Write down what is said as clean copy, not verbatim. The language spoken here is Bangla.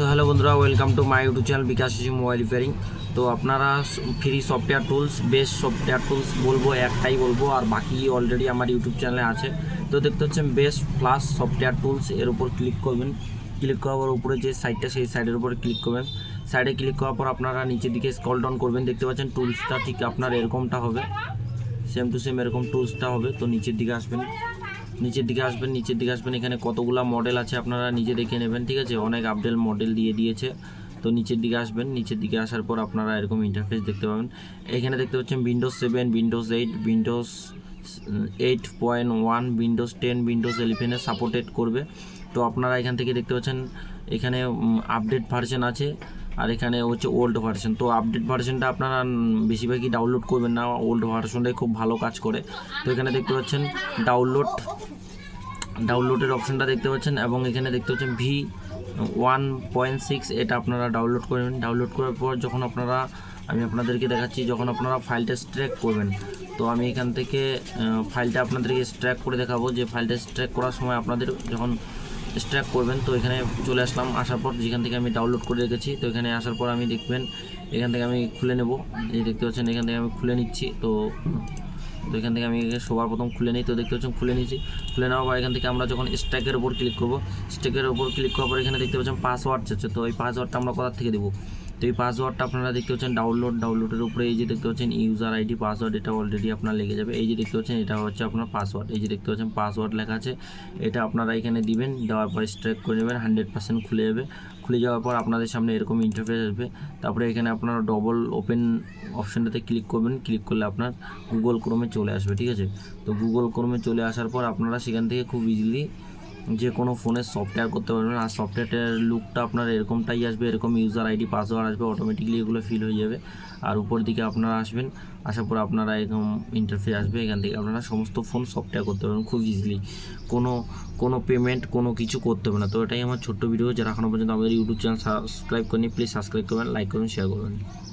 তো হ্যালো বন্ধুরা, welcome to my YouTube channel Bikash mobile repairing. তো আপনারা free software tools, best software tools বলবো, একটাই বলবো, আর বাকি অলরেডি আমার ইউটিউব চ্যানেলে আছে। তো দেখতে হচ্ছেন বেস্ট প্লাস সফটওয়্যার টুলস, এর উপর ক্লিক করবেন। ক্লিক করার উপরে যে সাইটটা, সেই সাইডের উপরে ক্লিক করবেন। সাইডে ক্লিক করার পর আপনারা নিচের দিকে স্ক্রল ডাউন করবেন, দেখতে পাচ্ছেন টুলসটা ঠিক আপনার এরকমটা হবে, সেম টু সেম এরকম টুলসটা হবে। তো নিচের দিকে আসবেন, এখানে কতগুলা মডেল আছে আপনারা নিজে দেখে নেবেন, ঠিক আছে। অনেক আপডেট মডেল দিয়ে দিয়েছে। তো নিচের দিকে আসবেন, নিচের দিকে আসার পর আপনারা এরকম ইন্টারফেস দেখতে পাবেন। এখানে দেখতে পাচ্ছেন Windows 7, Windows 8, Windows 8.1, Windows 10, Windows 11 supported করবে। তো আপনারা এখান থেকে দেখতে পাচ্ছেন এখানে আপডেট ভার্সন আছে, আর এখানে হচ্ছে ওল্ড ভার্সন। তো আপডেট ভার্সনটা আপনারা বেশিরভাগই ডাউনলোড করবেন না, ওল্ড ভার্সনটাই খুব ভালো কাজ করে। তো এখানে দেখতে পাচ্ছেন ডাউনলোডের অপশনটা দেখতে পাচ্ছেন, এবং এখানে দেখতে পাচ্ছেন V1.6, এটা আপনারা ডাউনলোড করবেন। ডাউনলোড করার পর যখন আমি আপনাদেরকে দেখাচ্ছি, যখন আপনারা ফাইলটা এক্সট্র্যাক্ট করবেন, তো আমি এখান থেকে ফাইলটা আপনাদেরকে এক্সট্র্যাক্ট করে দেখাবো। যে ফাইলটা এক্সট্র্যাক্ট করার সময় আপনাদের যখন এক্সট্র্যাক্ট করবেন, তো এখানে চলে আসলাম। আসার পর যেখান থেকে আমি ডাউনলোড করে রেখেছি, তো এখানে আসার পর আমি দেখবেন এখান থেকে আমি খুলে নেব। এই দেখতে পাচ্ছেন এখান থেকে আমি খুলে নিচ্ছি। তো এখান থেকে আমি সবার প্রথম খুলে নিই। তো দেখতে পাচ্ছেন খুলে নিয়েছি। খুলে নেওয়ার পর এখান থেকে আমরা যখন স্ট্যাকের উপর ক্লিক করবো, স্ট্যাকের উপর ক্লিক করার পর এখানে দেখতে পাচ্ছেন পাসওয়ার্ড চাচ্ছে। তো এই পাসওয়ার্ডটা আমরা কোথা থেকে দেবো? তো এই পাসওয়ার্ডটা আপনারা দেখতে পাচ্ছেন ডাউনলোডের উপরে এই যে দেখতে পাচ্ছেন ইউজার আইডি পাসওয়ার্ড, এটা অলরেডি আপনার লেগে যাবে। এই যে দেখতে পাচ্ছেন এটা হচ্ছে আপনার পাসওয়ার্ড, এই যে দেখতে পাচ্ছেন পাসওয়ার্ড লেখা আছে, এটা আপনারা এখানে দিবেন। দেওয়ার পর স্ট্রাইক করে নেবেন, 100% খুলে যাবে। খুলে যাওয়ার পর আপনাদের সামনে এরকম ইন্টারফেস আসবে। তারপরে এখানে আপনারা ডবল ওপেন অপশানটাতে ক্লিক করবেন। ক্লিক করলে আপনার গুগল ক্রোমে চলে আসবে, ঠিক আছে। তো গুগল ক্রোমে চলে আসার পর আপনারা সেখান থেকে খুব ইজিলি যে কোনো ফোনে সফটওয়্যার করতে পারবেন। আর সফটওয়্যারের লুকটা আপনার এরকমটাই আসবে, এরকম ইউজার আইডি পাসওয়ার্ড আসবে, অটোমেটিকলি এগুলো ফিল হয়ে যাবে। আর উপর দিকে আপনারা আসবেন, আসার পর আপনারা এরকম ইন্টারফেস আসবে। এখান থেকে আপনারা সমস্ত ফোন সফটওয়্যার করতে পারবেন খুব ইজিলি, কোনো পেমেন্ট কোনো কিছু করতে হবে না। তো এটাই আমার ছোট্ট ভিডিও। যারা এখনও পর্যন্ত আমাদের ইউটিউব চ্যানেল সাবস্ক্রাইব করেনি, প্লিজ সাবস্ক্রাইব করবেন, লাইক করবেন, শেয়ার করবেন।